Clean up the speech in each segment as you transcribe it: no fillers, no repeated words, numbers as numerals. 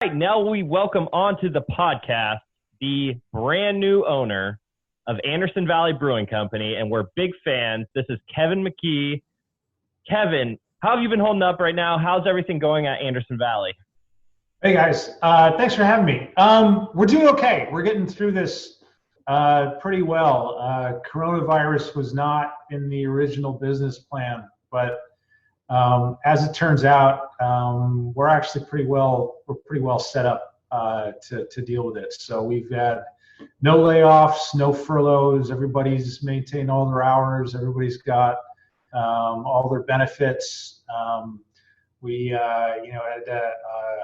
right, now we welcome onto the podcast the brand new owner of Anderson Valley Brewing Company, and we're big fans. This is Kevin McGee. Kevin, how have you been holding up right now? How's everything going at Anderson Valley? Hey guys, thanks for having me. We're doing okay. We're getting through this pretty well. Coronavirus was not in the original business plan, but as it turns out, we're actually pretty well set up to deal with it. So we've had no layoffs, no furloughs. Everybody's maintained all their hours. Everybody's got all their benefits. We had a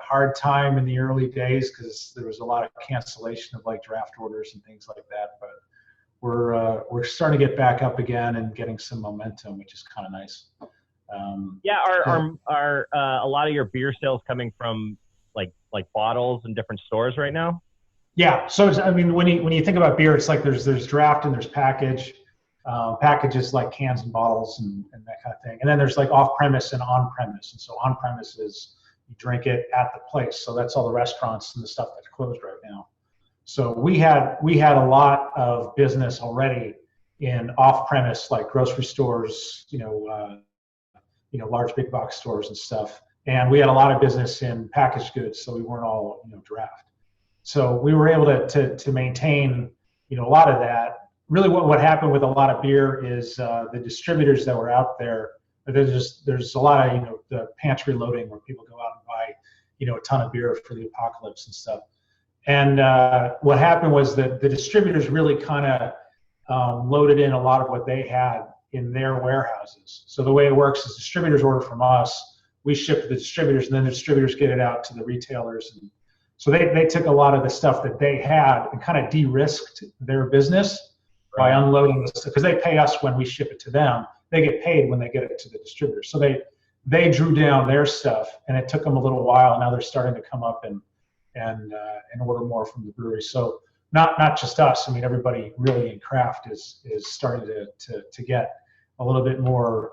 hard time in the early days because there was a lot of cancellation of like draft orders and things like that. But we're starting to get back up again and getting some momentum, which is kind of nice. Are a lot of your beer sales coming from like bottles in different stores right now? Yeah. So when you think about beer, it's like there's draft and there's package. Packages like cans and bottles and that kind of thing. And then there's like off-premise and on-premise. And so on-premise is you drink it at the place. So that's all the restaurants and the stuff that's closed right now. So we had a lot of business already in off-premise, like grocery stores, large big box stores and stuff. And we had a lot of business in packaged goods, so we weren't all draft. So we were able to maintain a lot of that. Really, what happened with a lot of beer is the distributors that were out there. There's a lot of the pantry loading where people go out and buy a ton of beer for the apocalypse and stuff. And what happened was that the distributors really kind of loaded in a lot of what they had in their warehouses. So the way it works is distributors order from us, we ship to the distributors, and then the distributors get it out to the retailers. And so they took a lot of the stuff that they had and kind of de-risked their business by unloading this, because they pay us when we ship it to them. They get paid when they get it to the distributors. So they drew down their stuff, and it took them a little while. Now they're starting to come up and order more from the brewery. So not just us. I mean, everybody really in craft is starting to get a little bit more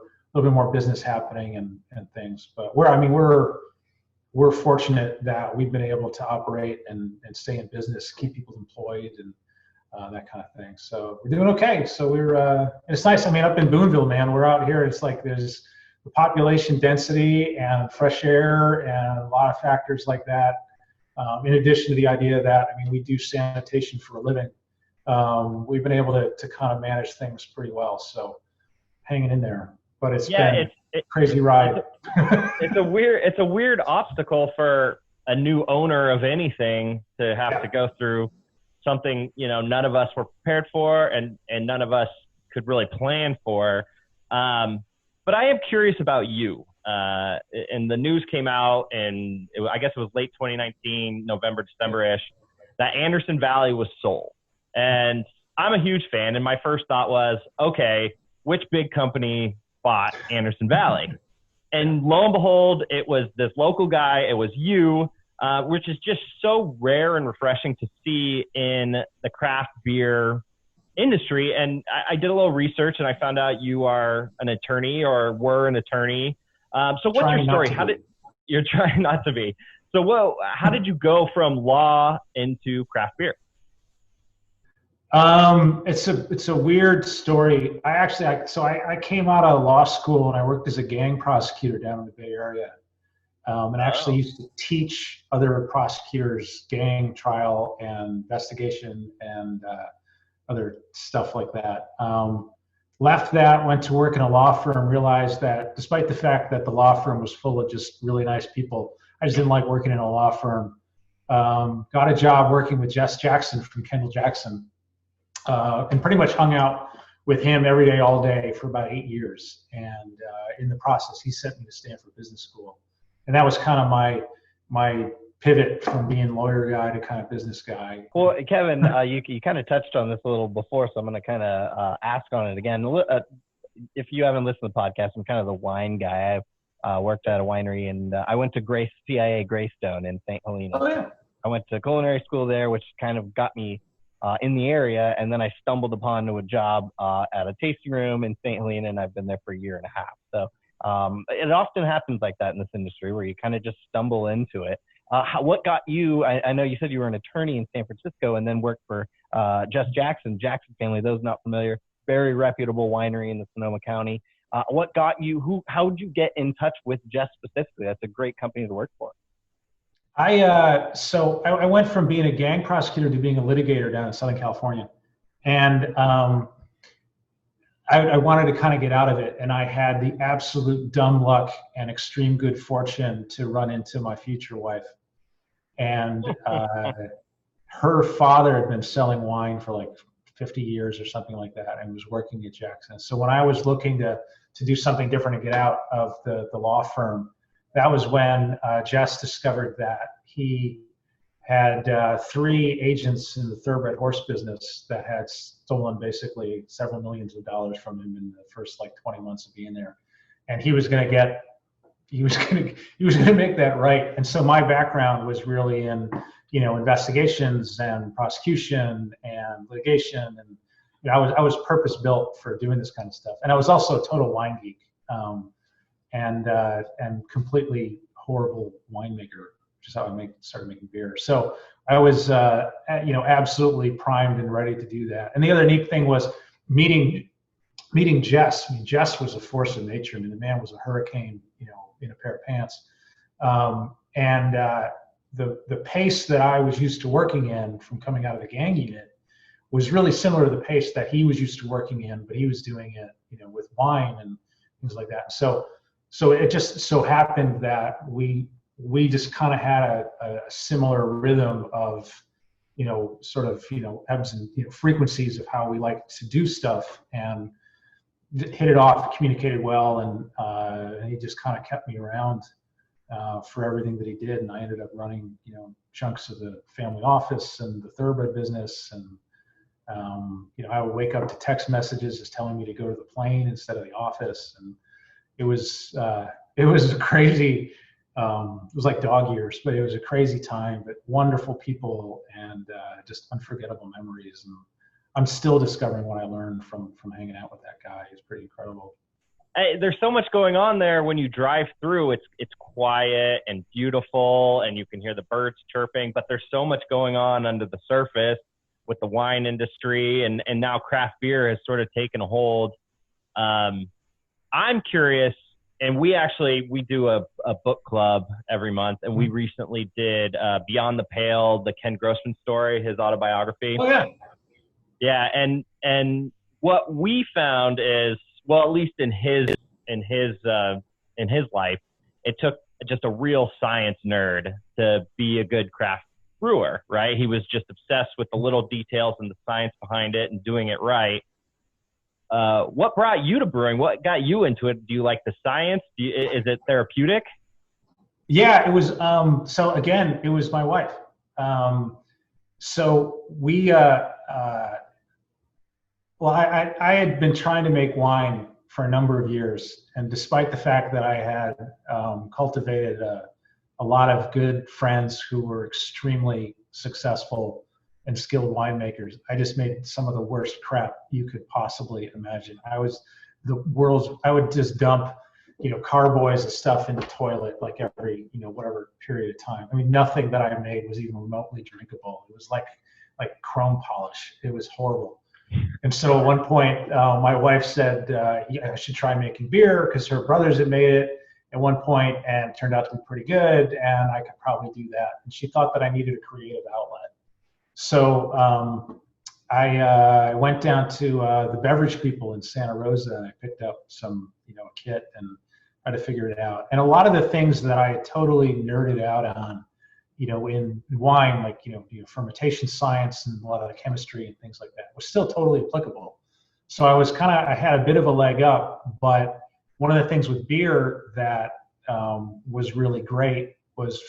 business happening and things. But we're fortunate that we've been able to operate and stay in business, keep people employed, and that kind of thing. So we're doing okay. So it's nice. I mean, up in Boonville, man, we're out here. It's like there's the population density and fresh air and a lot of factors like that. In addition to the idea that, we do sanitation for a living. We've been able to kind of manage things pretty well. So hanging in there, but it's been a crazy ride. It's a weird obstacle for a new owner of anything to have to go through something none of us were prepared for and none of us could really plan for. But I am curious about you. And the news came out, and I guess it was late 2019, November, December-ish, that Anderson Valley was sold. And I'm a huge fan, and my first thought was, okay, which big company bought Anderson Valley? And lo and behold, it was this local guy. It was you. Which is just so rare and refreshing to see in the craft beer industry. And I did a little research, and I found out you are an attorney or were an attorney. So what's your story? You're trying not to be. So how did you go from law into craft beer? It's a weird story. I came out of law school and I worked as a gang prosecutor down in the Bay Area. And actually used to teach other prosecutors gang trial and investigation and other stuff like that. Left that, went to work in a law firm, realized that despite the fact that the law firm was full of just really nice people, I just didn't like working in a law firm. Got a job working with Jess Jackson from Kendall Jackson, and pretty much hung out with him every day, all day for about 8 years. And in the process, he sent me to Stanford Business School. And that was kind of my pivot from being lawyer guy to kind of business guy. Well, Kevin, you kind of touched on this a little before, so I'm going to kind of ask on it again. If you haven't listened to the podcast, I'm kind of the wine guy. I worked at a winery, and I went to CIA Greystone in St. Helena. Oh, yeah. I went to culinary school there, which kind of got me in the area, and then I stumbled upon a job at a tasting room in St. Helena, and I've been there for a year and a half. So it often happens like that in this industry where you kind of just stumble into it. What got you? I know you said you were an attorney in San Francisco and then worked for Jess Jackson family. Those not familiar, very reputable winery in the Sonoma County. What got you? How did you get in touch with Jess specifically? That's a great company to work for. So I went from being a gang prosecutor to being a litigator down in Southern California, and I wanted to kind of get out of it, and I had the absolute dumb luck and extreme good fortune to run into my future wife. And her father had been selling wine for like 50 years or something like that and was working at Jackson. So when I was looking to do something different to get out of the law firm, that was when Jess discovered that he had 3 agents in the thoroughbred horse business that had stolen basically several millions of dollars from him in the first like 20 months of being there. And he was going to make that right. And so my background was really in, investigations and prosecution and litigation. And I was purpose built for doing this kind of stuff. And I was also a total wine geek, and completely horrible winemaker, which is how I started making beer. So I was, absolutely primed and ready to do that. And the other neat thing was meeting Jess. I mean, Jess was a force of nature. I mean, the man was a hurricane, in a pair of pants. The pace that I was used to working in from coming out of the gang unit was really similar to the pace that he was used to working in, but he was doing it, with wine and things like that. So it just so happened that we just kind of had a similar rhythm of, ebbs and frequencies of how we like to do stuff, and hit it off, communicated well, and he just kind of kept me around for everything that he did. And I ended up running, chunks of the family office and the thoroughbred business. And, I would wake up to text messages just telling me to go to the plane instead of the office. And it was a crazy, it was like dog years, but it was a crazy time, but wonderful people, and just unforgettable memories. And I'm still discovering what I learned from hanging out with that guy. He's pretty incredible. Hey, there's so much going on there. When you drive through, it's quiet and beautiful, and you can hear the birds chirping, but there's so much going on under the surface with the wine industry, and now craft beer has sort of taken a hold. I'm curious, and we do a book club every month, and we recently did Beyond the Pale, the Ken Grossman story, his autobiography. Oh yeah. Yeah, and what we found is, well, at least in his life, it took just a real science nerd to be a good craft brewer, right? He was just obsessed with the little details and the science behind it and doing it right. What brought you to brewing? What got you into it? Do you like the science? Is it therapeutic? Yeah, it was. So again, it was my wife. So we. Well, I had been trying to make wine for a number of years, and despite the fact that I had cultivated a lot of good friends who were extremely successful and skilled winemakers, I just made some of the worst crap you could possibly imagine. I would just dump, carboys of stuff in the toilet like every, whatever period of time. I mean, nothing that I made was even remotely drinkable. It was like chrome polish. It was horrible. And so at one point, my wife said, I should try making beer because her brothers had made it at one point and it turned out to be pretty good, and I could probably do that. And she thought that I needed a creative outlet. So I went down to the beverage people in Santa Rosa, and I picked up some, a kit and tried to figure it out. And a lot of the things that I totally nerded out on, in wine, like, fermentation science and a lot of the chemistry and things like that was still totally applicable. So I had a bit of a leg up, but one of the things with beer that was really great was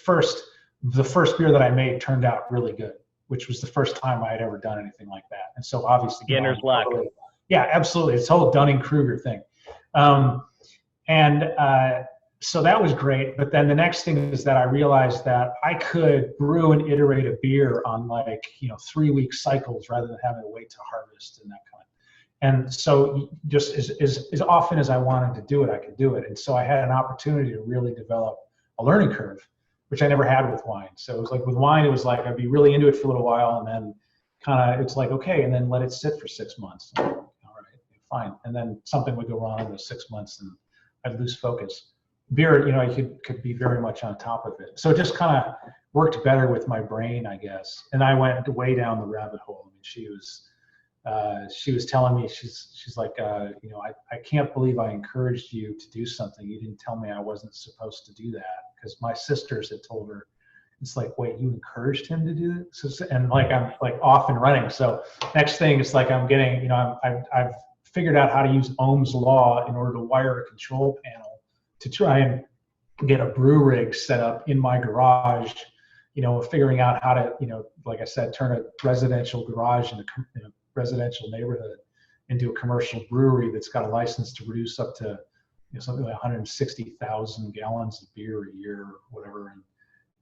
the first beer that I made turned out really good, which was the first time I had ever done anything like that. And so obviously, beginner's luck. Yeah, absolutely. It's a whole Dunning-Kruger thing. So that was great. But then the next thing is that I realized that I could brew and iterate a beer on 3-week cycles rather than having to wait to harvest and that kind. And so just as often as I wanted to do it, I could do it. And so I had an opportunity to really develop a learning curve which I never had with wine. So it was like with wine, it was like I'd be really into it for a little while, and then kind of it's like, okay, and then let it sit for 6 months. All right, fine. And then something would go wrong in those 6 months, and I'd lose focus. Beer, you could be very much on top of it. So it just kind of worked better with my brain, I guess. And I went way down the rabbit hole. I mean, she was telling me, she's like, I can't believe I encouraged you to do something. You didn't tell me I wasn't supposed to do that, because my sisters had told her. It's like, wait, you encouraged him to do this? So, and like, I'm like off and running. So next thing, it's like I'm getting, I've figured out how to use Ohm's law in order to wire a control panel to try and get a brew rig set up in my garage, figuring out how to, like I said, turn a residential garage in a residential neighborhood into a commercial brewery that's got a license to produce up to something like 160,000 gallons of beer a year or whatever.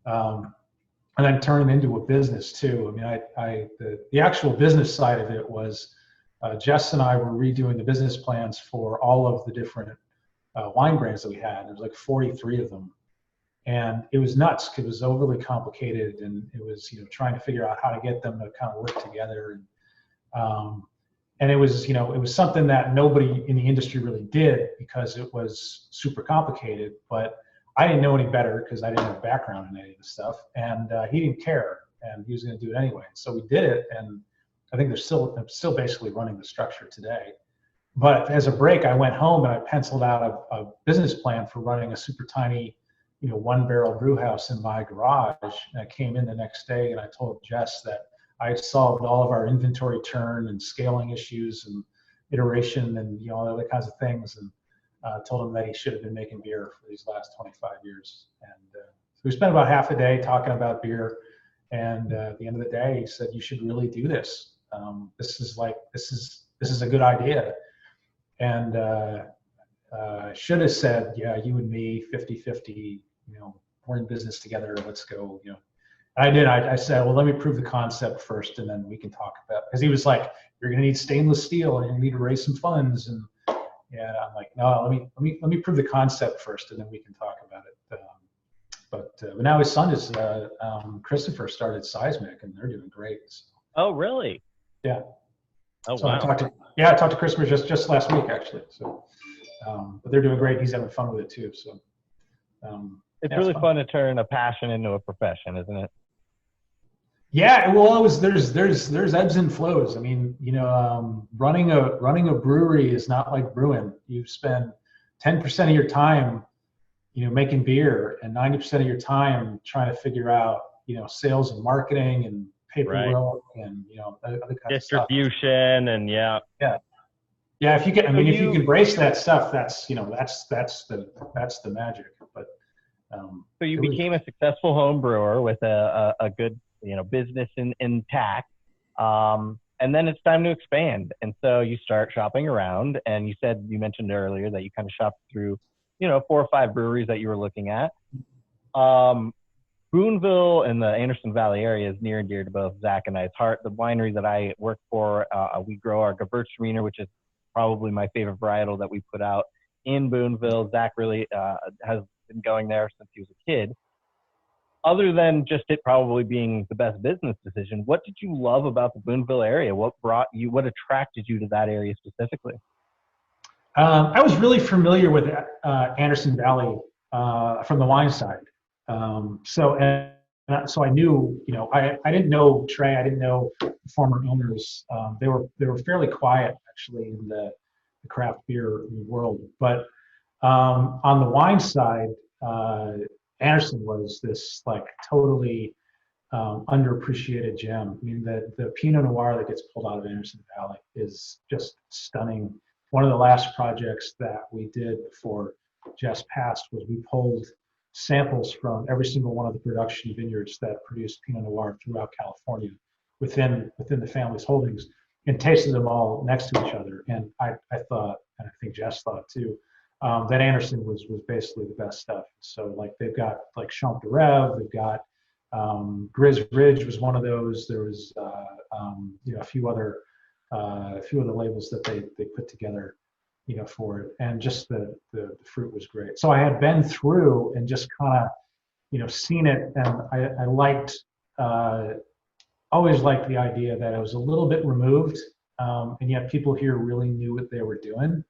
And then turn it into a business too. I mean, the actual business side of it was Jess and I were redoing the business plans for all of the different wine brands that we had. There was like 43 of them, and it was nuts because it was overly complicated, and it was trying to figure out how to get them to kind of work together. And it was it was something that nobody in the industry really did because it was super complicated, but I didn't know any better because I didn't have a background in any of this stuff, and he didn't care, and he was going to do it anyway. So we did it, and I think I'm still basically running the structure today. But as a break, I went home and I penciled out a business plan for running a super tiny, 1-barrel brew house in my garage. And I came in the next day and I told Jess that I had solved all of our inventory turn and scaling issues and iteration and all other kinds of things, and told him that he should have been making beer for these last 25 years. And so we spent about half a day talking about beer. And at the end of the day, he said, "You should really do this. This is a good idea." And should have said, "Yeah, you and me, 50-50, we're in business together, let's go." And I did. I said, "Well, let me prove the concept first, and then we can talk about it." Because he was like, "You're going to need stainless steel, and you're going to need to raise some funds." And yeah, I'm like, "No, let me prove the concept first, and then we can talk about it." But now his son is Christopher started Seismic, and they're doing great. So. Oh, really? Yeah. Oh, so wow. I talked to Christopher just last week, actually. So, but they're doing great. He's having fun with it too. So, it's really fun to turn a passion into a profession, isn't it? Yeah. Well, there's ebbs and flows. I mean, running a brewery is not like brewing. You spend 10% of your time, making beer, and 90% of your time trying to figure out, sales and marketing and paperwork, right. And other kinds distribution of and yeah. If you can, if you can embrace that stuff, that's the magic. But so you became a successful home brewer with a good business intact, and then it's time to expand, and so you start shopping around, and you mentioned earlier that you kind of shopped through 4 or 5 breweries that you were looking at. Boonville and the Anderson Valley area is near and dear to both Zach and I's heart. The winery that I work for, we grow our Gewürztraminer, which is probably my favorite varietal that we put out in Boonville. Zach really has been going there since he was a kid. Other than just it probably being the best business decision, what did you love about the Boonville area? What attracted you to that area specifically? I was really familiar with Anderson Valley from the wine side. So I knew, I didn't know Trey, I didn't know the former owners. They were fairly quiet actually in the craft beer world. But on the wine side, Anderson was this like totally underappreciated gem. I mean, the Pinot Noir that gets pulled out of Anderson Valley is just stunning. One of the last projects that we did before Jess passed was we pulled samples from every single one of the production vineyards that produced Pinot Noir throughout California within the family's holdings, and tasted them all next to each other. And I thought, and I think Jess thought too, that Anderson was basically the best stuff. So like they've got like Champ de Rêve, they've got Grizz Ridge was one of those. There was a few other labels that they put together for it, and just the fruit was great. So I had been through and just kind of seen it, and I liked, always liked the idea that it was a little bit removed, and yet people here really knew what they were doing.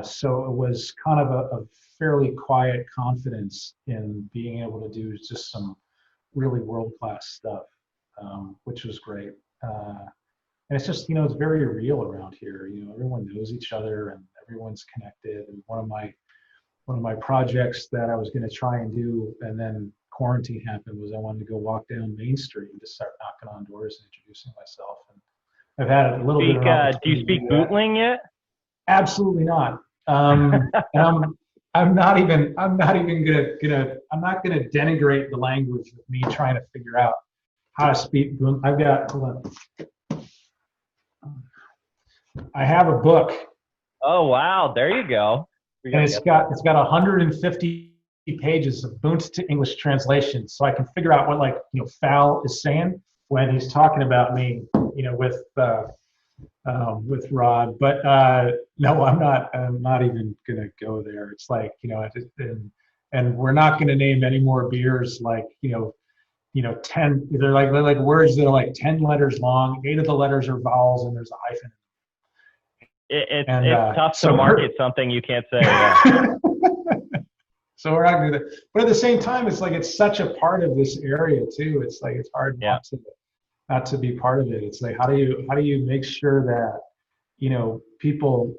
So it was kind of a fairly quiet confidence in being able to do just some really world-class stuff, which was great. And it's just, it's very real around here. Everyone knows each other and everyone's connected. And one of my projects that I was going to try and do, and then quarantine happened, was I wanted to go walk down Main Street and just start knocking on doors and introducing myself. And I've had a little bit of do you speak bootling yet? Absolutely not. And I'm not gonna denigrate the language of me trying to figure out how to speak. Hold on. I have a book. Oh wow, there you go. And it's got 150 pages of Boont to English translation, so I can figure out what Fal is saying when he's talking about me, with Rod. But no, I'm not even gonna go there. It's like, and we're not gonna name any more beers 10. They're like words that are like 10 letters long. 8 of the letters are vowels, and there's a hyphen. It's tough to market something you can't say. Yeah. So we're not gonna do that. But at the same time, it's like it's such a part of this area too. It's like it's hard not to be part of it. It's like how do you make sure that people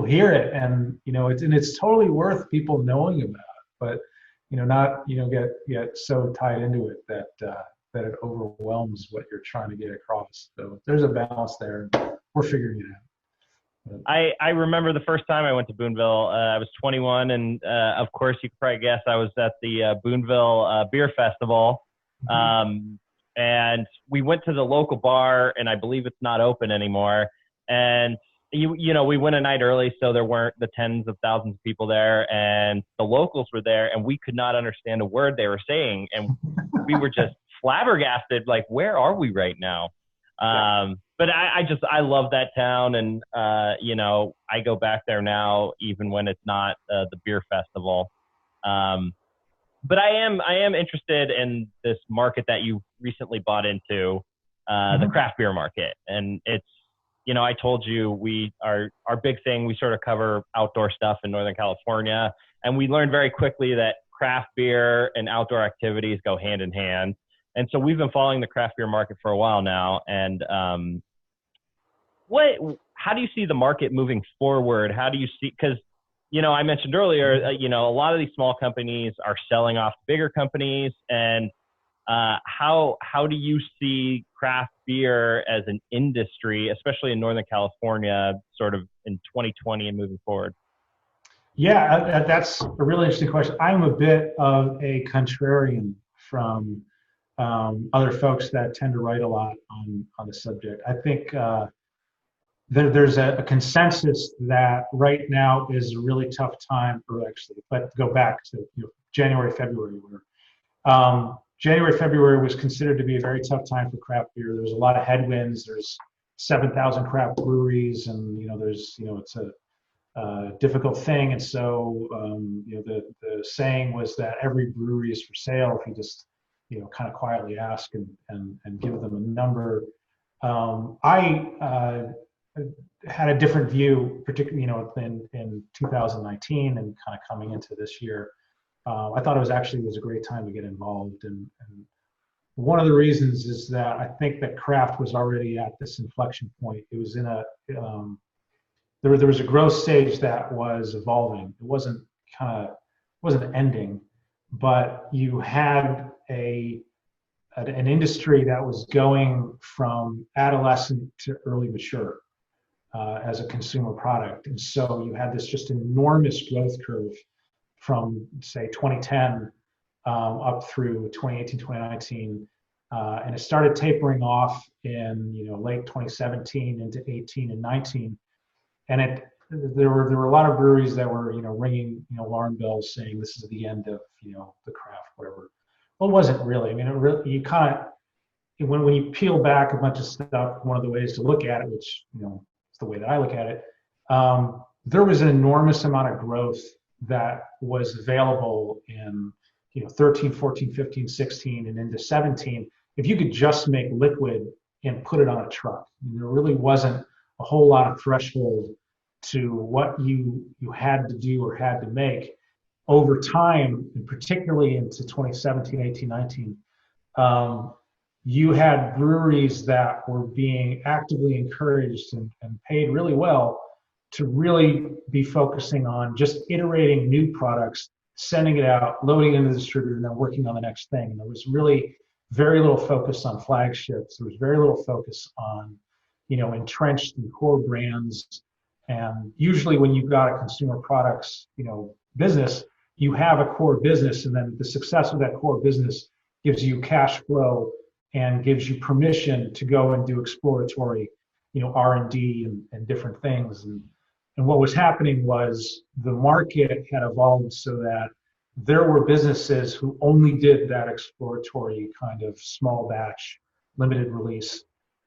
hear it, and it's totally worth people knowing about it, but not get so tied into it that it overwhelms what you're trying to get across. So there's a balance there. We're figuring it out. I remember the first time I went to Boonville. I was 21, and of course you could probably guess I was at the Boonville Beer Festival. Mm-hmm. And we went to the local bar, and I believe it's not open anymore. And we went a night early, so there weren't the tens of thousands of people there, and the locals were there, and we could not understand a word they were saying, and we were just flabbergasted, like, where are we right now? But I love that town, and I go back there now, even when it's not the beer festival. But I am interested in this market that you recently bought into, the craft beer market. And it's, I told you our big thing, we sort of cover outdoor stuff in Northern California. And we learned very quickly that craft beer and outdoor activities go hand in hand. And so we've been following the craft beer market for a while now. And how do you see the market moving forward? How do you see, because I mentioned earlier, a lot of these small companies are selling off bigger companies, and how do you see craft beer as an industry, especially in Northern California, sort of in 2020 and moving forward? Yeah, that's a really interesting question. I'm a bit of a contrarian from other folks that tend to write a lot on the subject. I think there's a consensus that right now is a really tough time, but go back to January, February, where January, February was considered to be a very tough time for craft beer. There was a lot of headwinds. There's 7,000 craft breweries, and it's a difficult thing. And so the saying was that every brewery is for sale if you just kind of quietly ask and give them a number. I had a different view, particularly in 2019 and kind of coming into this year. I thought it was a great time to get involved, and one of the reasons is that I think that craft was already at this inflection point. It was in there was a growth stage that was evolving. It wasn't ending, but you had an industry that was going from adolescent to early mature as a consumer product. And so you had this just enormous growth curve from, say, 2010 up through 2018, 2019. And it started tapering off in late 2017 into 18 and 19. And there were a lot of breweries that were ringing alarm bells saying this is the end of the craft, whatever. Well, it wasn't really. I mean, you kind of, when you peel back a bunch of stuff, one of the ways to look at it, which is the way that I look at it, there was an enormous amount of growth that was available in 13, 14, 15, 16, and into 17, if you could just make liquid and put it on a truck, there really wasn't a whole lot of threshold to what you had to do or had to make. Over time, and particularly into 2017, 18, 19, you had breweries that were being actively encouraged and paid really well to really be focusing on just iterating new products, sending it out, loading it into the distributor, and then working on the next thing. And there was really very little focus on flagships. There was very little focus on, entrenched and core brands. And usually when you've got a consumer products, business, you have a core business, and then the success of that core business gives you cash flow and gives you permission to go and do exploratory, R&D and different things. And what was happening was the market had evolved so that there were businesses who only did that exploratory kind of small batch, limited release,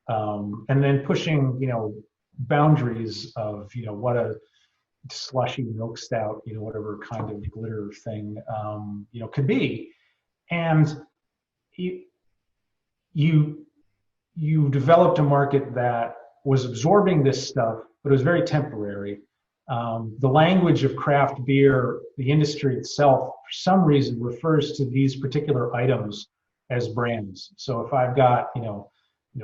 and then pushing, boundaries of, what a slushy milk stout, whatever kind of glitter thing, could be. And you developed a market that was absorbing this stuff, but it was very temporary. The language of craft beer, the industry itself, for some reason, refers to these particular items as brands. So if I've got,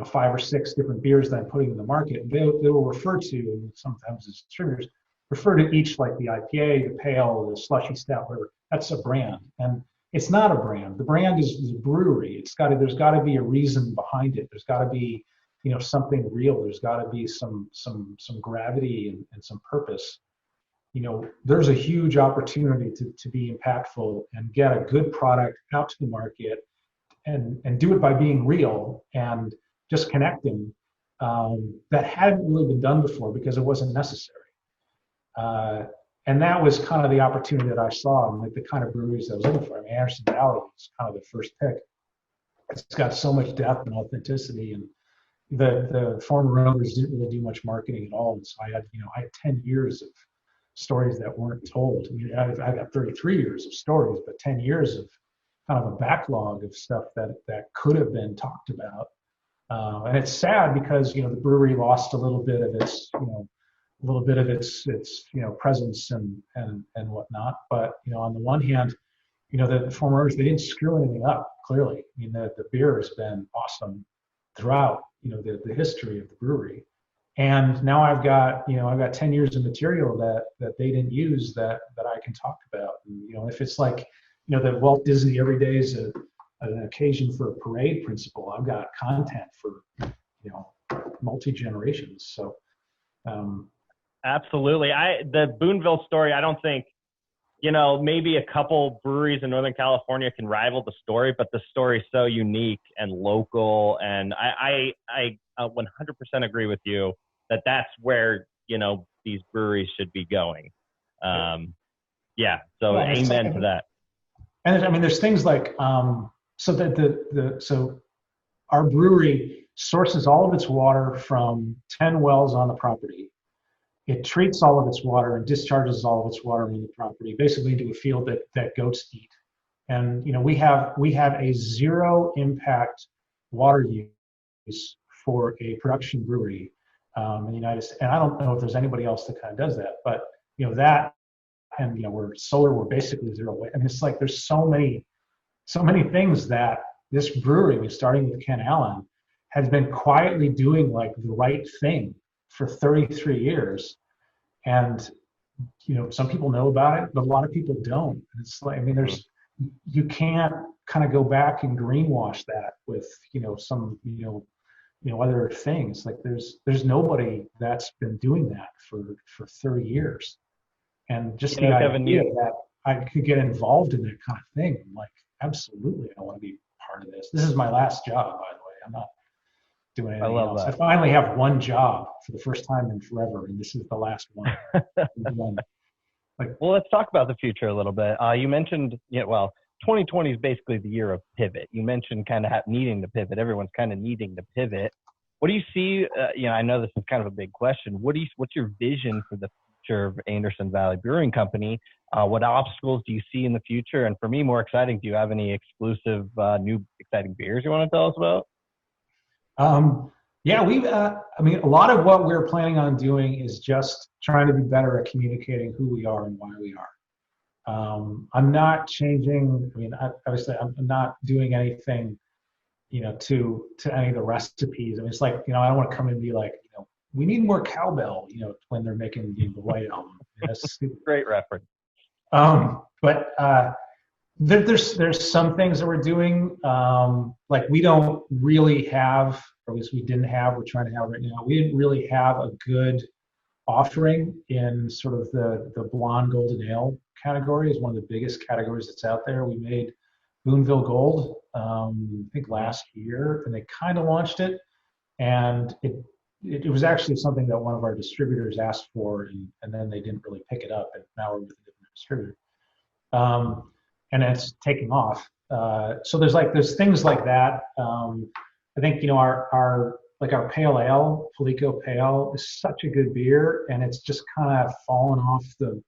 5 or 6 different beers that I'm putting in the market, they will refer to, and sometimes as distributors, refer to each like the IPA, the pale, the slushy stout, whatever. That's a brand. And it's not a brand. The brand is a brewery. There's got to be a reason behind it. There's got to be, something real. There's got to be some gravity and some purpose. There's a huge opportunity to be impactful and get a good product out to the market and do it by being real and just connecting. That hadn't really been done before because it wasn't necessary. And that was kind of the opportunity that I saw, and like the kind of breweries that I was looking for. I mean, Anderson Valley was kind of the first pick. It's got so much depth and authenticity, and the former owners didn't really do much marketing at all. And so I had 10 years of stories that weren't told. I mean, I got 33 years of stories, but 10 years of kind of a backlog of stuff that could have been talked about. And it's sad because, the brewery lost a little bit of its, its presence and whatnot. But, on the one hand, the former owners, they didn't screw anything up, clearly. I mean, the beer has been awesome throughout, the history of the brewery. And now I've got 10 years of material that they didn't use that I can talk about. And, if it's like, the Walt Disney every day is an occasion for a parade principle, I've got content for, multi-generations. So, absolutely. The Boonville story, I don't think, maybe a couple breweries in Northern California can rival the story, but the story is so unique and local. And I 100% agree with you that that's where, these breweries should be going. Yeah. So amen to that. And I mean, there's things like, so our brewery sources all of its water from 10 wells on the property. It treats all of its water and discharges all of its water on the property, basically into a field that goats eat. And we have a zero impact water use for a production brewery in the United States. And I don't know if there's anybody else that kind of does that, but that, and we're basically zero waste. I mean, it's like there's so many things that this brewery, starting with Ken Allen, has been quietly doing like the right thing for 33 years. And, some people know about it, but a lot of people don't. And it's like, I mean, you can't kind of go back and greenwash that with, some, other things. Like there's nobody that's been doing that for 30 years. And just the idea that I could get involved in that kind of thing, I'm like, absolutely, I want to be part of this. This is my last job, by the way. I'm not doing anything else. I finally have one job for the first time in forever, and this is the last one. Well, let's talk about the future a little bit. You mentioned, 2020 is basically the year of pivot. You mentioned kind of needing to pivot. Everyone's kind of needing to pivot. What do you see? I know this is kind of a big question. What's your vision for the future of Anderson Valley Brewing Company. What obstacles do you see in the future? And for me, more exciting, do you have any exclusive new exciting beers you want to tell us about? Yeah, I mean, a lot of what we're planning on doing is just trying to be better at communicating who we are and why we are. I'm not changing. I mean, obviously, I'm not doing anything, to any of the recipes. I mean, it's like, I don't want to come in and be like, we need more cowbell, when they're making the White Album. That's great reference. But there's some things that we're doing, like we don't really have, or at least we didn't have, we're trying to have right now. We didn't really have a good offering in sort of the blonde golden ale category. Is one of the biggest categories that's out there. We made Boonville Gold, I think last year, and they kind of launched it, and it was actually something that one of our distributors asked for, and then they didn't really pick it up, and now we're with a different distributor. And it's taking off. So there's things like that. I think, our pale ale, Palico Pale, is such a good beer, and it's just kind of fallen off the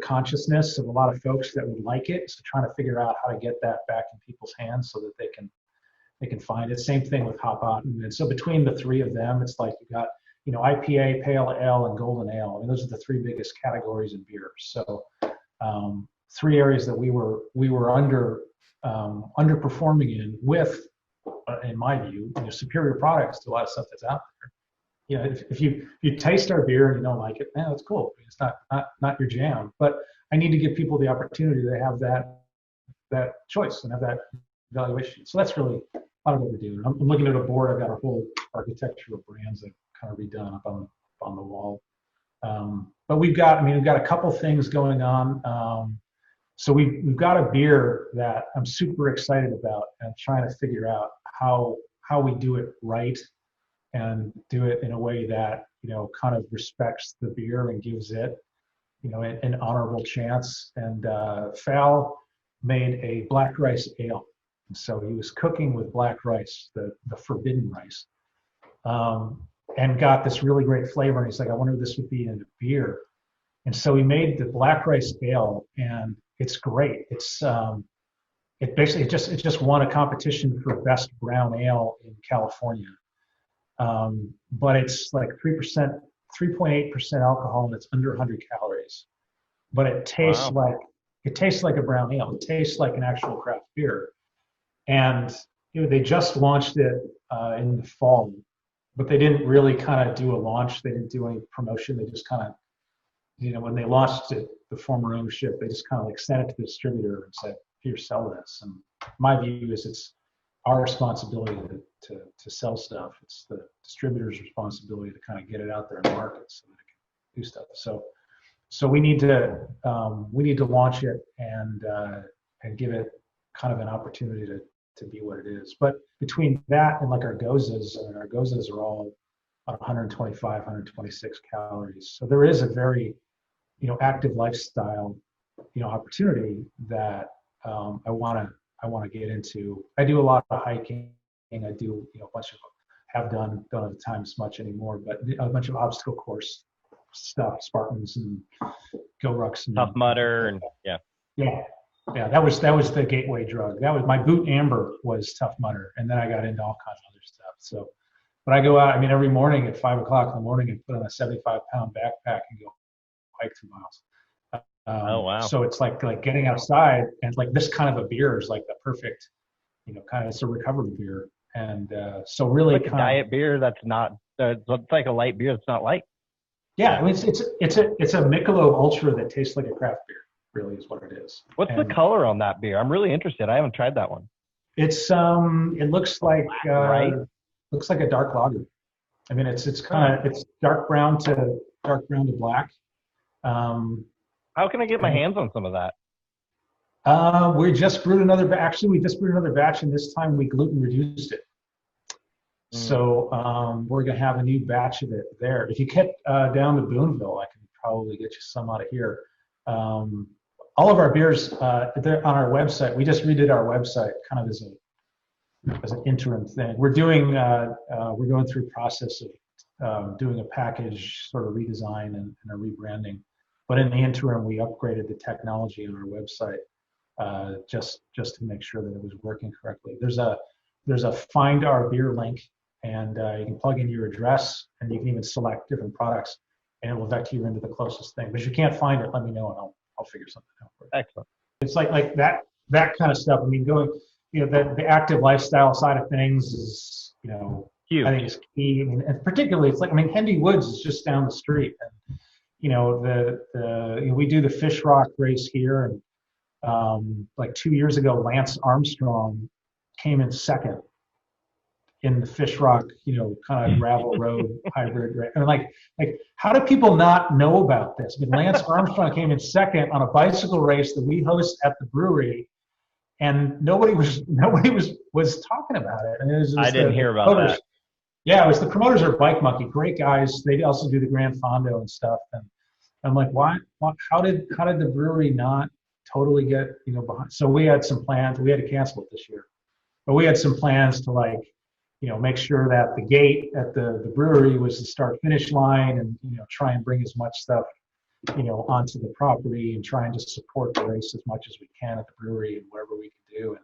consciousness of a lot of folks that would like it. So trying to figure out how to get that back in people's hands so that they can find it. Same thing with Hop Out. And so between the three of them, it's like you got, IPA, pale ale, and golden ale. I mean, those are the three biggest categories in beer. So three areas that we were underperforming in in my view, superior products to a lot of stuff that's out there. If you taste our beer and you don't like it, that's cool. It's not your jam. But I need to give people the opportunity to have that choice and have that evaluation. So that's really a lot of what we're doing. I'm looking at a board. I've got a whole architecture of brands that kind of redone up on the wall. But we've got a couple things going on. So we've got a beer that I'm super excited about, and trying to figure out how we do it right and do it in a way that kind of respects the beer and gives it an honorable chance. And Fal made a black rice ale, and so he was cooking with black rice, the forbidden rice, and got this really great flavor. And he's like, I wonder if this would be in a beer. And so he made the black rice ale, and it's great. It just won a competition for best brown ale in California. But it's like 3.8% alcohol, and it's under 100 calories. But it tastes like a brown ale. It tastes like an actual craft beer. And they just launched it in the fall, but they didn't really kind of do a launch. They didn't do any promotion. They just kind of, when they launched it, the former ownership, they just kind of like sent it to the distributor and said, here, sell this. And my view is it's our responsibility to sell stuff. It's the distributor's responsibility to kind of get it out there in the market so that it can do stuff. So we need to launch it and give it kind of an opportunity to be what it is. But between that and like our gozas, and our gozas are all 125, 126 calories. So there is a very, active lifestyle, opportunity that I want to get into. I do a lot of hiking. I do, a bunch of, don't have the time as much anymore, but a bunch of obstacle course stuff, Spartans and Go Rucks and Tough Mudder, and yeah. That was the gateway drug. That was my boot amber was Tough Mudder, and then I got into all kinds of other stuff. So, but I go out. Every morning at 5 o'clock in the morning, and put on a 75-pound backpack and go hike 2 miles. Oh wow! So it's like getting outside, and like this kind of a beer is like the perfect, kind of, it's a recovery beer, and so really like a diet beer that's not. It's like a light beer that's not light. Yeah, it's a Michelob Ultra that tastes like a craft beer. Really is what it is. What's the color on that beer? I'm really interested. I haven't tried that one. It's it looks like looks like a dark lager. It's kind of it's dark brown to black. How can I get my hands on some of that? We just brewed another batch, and this time we gluten reduced it. So we're gonna have a new batch of it there. If you get down to Boonville, I can probably get you some out of here. All of our beers, they're on our website. We just redid our website kind of as an interim thing. We're doing, we're going through a process doing a package sort of redesign and a rebranding. But in the interim, we upgraded the technology on our website just to make sure that it was working correctly. There's a Find Our Beer link, and you can plug in your address, and you can even select different products, and it will vector you into the closest thing. But if you can't find it, let me know, and I'll figure something out for you. Excellent. It's like that kind of stuff. I mean, going, the active lifestyle side of things is, Huge. I think it's key. I mean, and particularly, it's like, Hendy Woods is just down the street, and we do the Fish Rock race here, and like 2 years ago, Lance Armstrong came in second in the Fish Rock, kind of gravel road hybrid. Right? And like, how do people not know about this? I mean, Lance Armstrong came in second on a bicycle race that we host at the brewery, and nobody was talking about it. And it was just I didn't hear about that. Yeah, it was the promoters are Bike Monkey, great guys. They also do the Grand Fondo and stuff. And I'm like, why? How did the brewery not totally get behind? So we had some plans. We had to cancel it this year, but we had some plans to make sure that the gate at the brewery was the start-finish line, and try and bring as much stuff onto the property, and try and just support the race as much as we can at the brewery and whatever we could do, and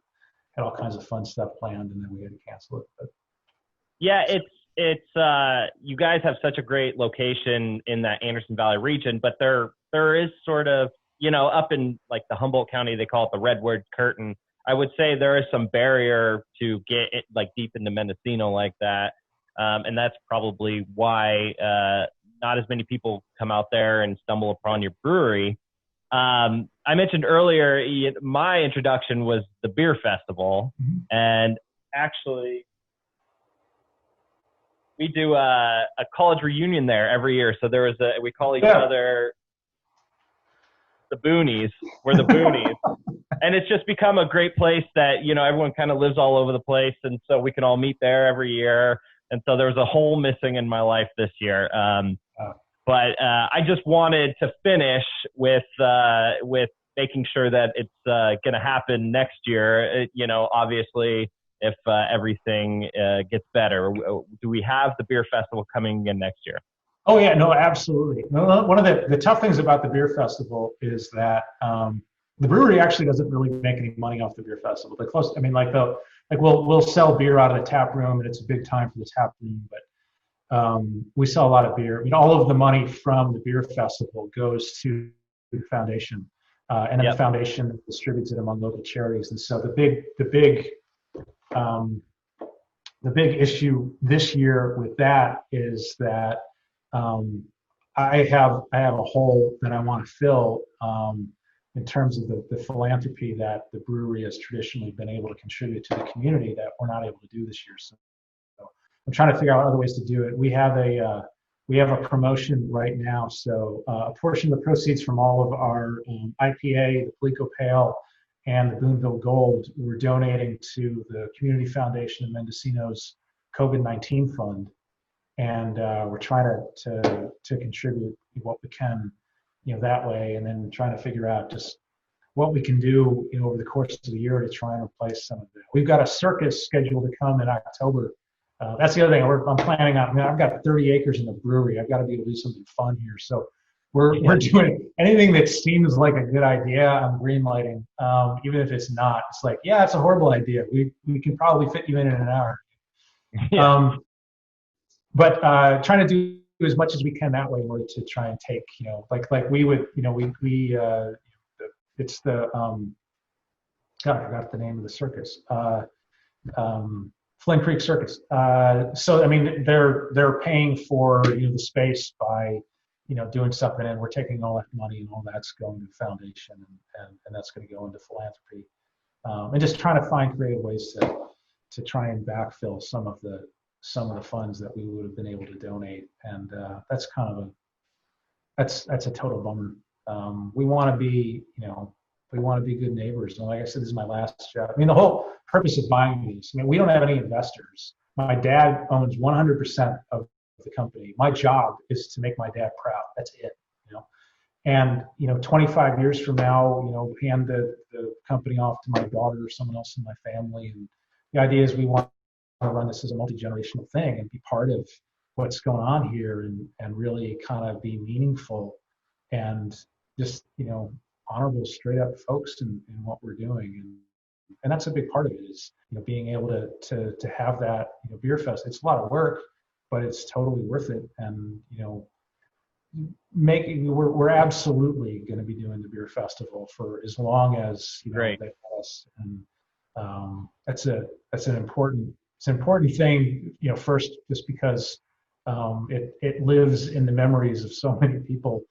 had all kinds of fun stuff planned, and then we had to cancel it. But yeah, it's you guys have such a great location in that Anderson Valley region, but there is sort of, up in like the Humboldt County, they call it the Redwood Curtain. I would say there is some barrier to get it like deep into Mendocino like that. And that's probably why not as many people come out there and stumble upon your brewery. I mentioned earlier, my introduction was the beer festival. Mm-hmm. And actually, we do a college reunion there every year. So we call each other the Boonies. We're the Boonies. And it's just become a great place that, everyone kind of lives all over the place. And so we can all meet there every year. And so there was a hole missing in my life this year. But I just wanted to finish with making sure that it's going to happen next year. Obviously, if everything gets better. Do we have the beer festival coming in next year? Oh yeah, no, absolutely. One of the tough things about the beer festival is that the brewery actually doesn't really make any money off the beer festival. We'll sell beer out of the tap room, and it's a big time for the tap room, but we sell a lot of beer. All of the money from the beer festival goes to the foundation, and then the foundation distributes it among local charities. And so the big issue this year with that is that I have a hole that I want to fill in terms of the philanthropy that the brewery has traditionally been able to contribute to the community that we're not able to do this year. So I'm trying to figure out other ways to do it. We have a promotion right now. So a portion of the proceeds from all of our IPA, the Palico Pale, and the Boonville Gold, we're donating to the Community Foundation of Mendocino's COVID-19 fund. And we're trying to contribute what we can, that way, and then trying to figure out just what we can do, over the course of the year to try and replace some of it. We've got a circus scheduled to come in October. That's the other thing I'm planning on. I've got 30 acres in the brewery. I've got to be able to do something fun here. So we're doing anything that seems like a good idea. I'm greenlighting, even if it's not. It's like, yeah, it's a horrible idea. We can probably fit you in an hour. Yeah. But trying to do as much as we can that way in order to try and take, like we would, it's the, God, I forgot the name of the circus, Flint Creek Circus. So, I mean, they're paying for, the space by, doing something, and we're taking all that money and all that's going to the foundation, and that's going to go into philanthropy, and just trying to find creative ways to try and backfill some of the funds that we would have been able to donate. And that's kind of that's a total bummer. We want to be, good neighbors. And like I said, this is my last job. I mean, the whole purpose of buying these, we don't have any investors. My dad owns 100% of the company. My job is to make my dad proud. That's it, And, 25 years from now, hand the company off to my daughter or someone else in my family. And the idea is we want to run this as a multi-generational thing and be part of, what's going on here and really kind of be meaningful and just, honorable, straight up folks in what we're doing. And that's a big part of it is, being able to have that, beer fest. It's a lot of work, but it's totally worth it. And, we're absolutely going to be doing the beer festival for as long as, Great. they let us. And that's an important thing, first, just because it lives in the memories of so many people,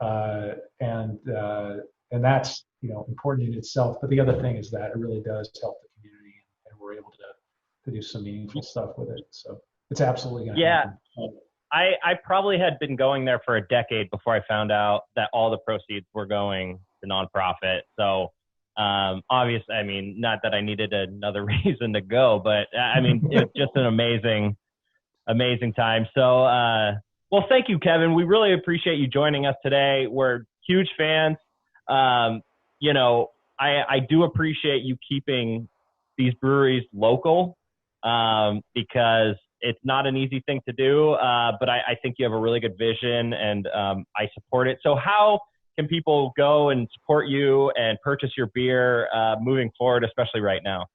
and that's important in itself. But the other thing is that it really does help the community, and we're able to do some meaningful stuff with it. So it's absolutely going to happen. I probably had been going there for a decade before I found out that all the proceeds were going to nonprofit. So obviously, I mean, not that I needed another reason to go, but I mean, it's just an amazing time. So, well, thank you, Kevin. We really appreciate you joining us today. We're huge fans. I do appreciate you keeping these breweries local, because it's not an easy thing to do, but I think you have a really good vision, and I support it. So how can people go and support you and purchase your beer moving forward, especially right now?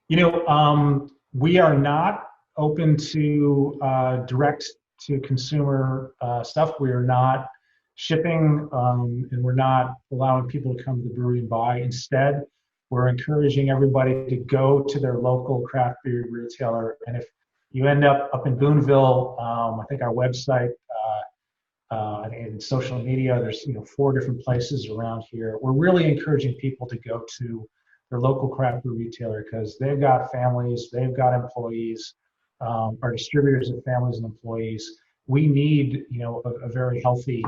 We are not open to direct to consumer stuff. We are not shipping, and we're not allowing people to come to the brewery and buy. Instead, we're encouraging everybody to go to their local craft beer retailer. And if you end up in Boonville, I think our website and social media, there's 4 different places around here. We're really encouraging people to go to their local craft beer retailer because they've got families, they've got employees. Our distributors have families and employees. We need a very healthy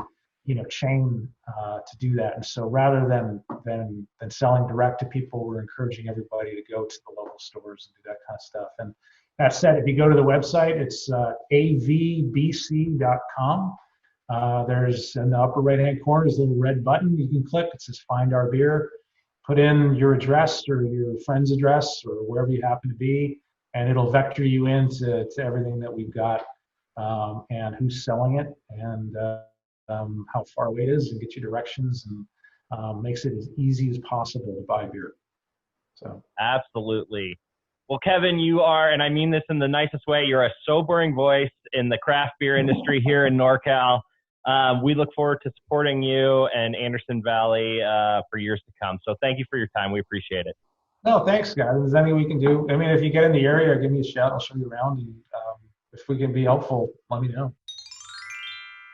chain to do that. And so rather than selling direct to people, we're encouraging everybody to go to the local stores and do that kind of stuff. And that said, if you go to the website, it's avbc.com. There's in the upper right-hand corner, there's a little red button you can click. It says Find Our Beer. Put in your address or your friend's address or wherever you happen to be, and it'll vector you into everything that we've got, and who's selling it, and how far away it is, and get you directions, and makes it as easy as possible to buy beer. So absolutely. Well, Kevin, you are, and I mean this in the nicest way, you're a sobering voice in the craft beer industry here in NorCal. We look forward to supporting you and Anderson Valley for years to come. So thank you for your time. We appreciate it. No, thanks, guys. If there's anything we can do, I mean, if you get in the area, give me a shout. I'll show you around. And if we can be helpful, let me know.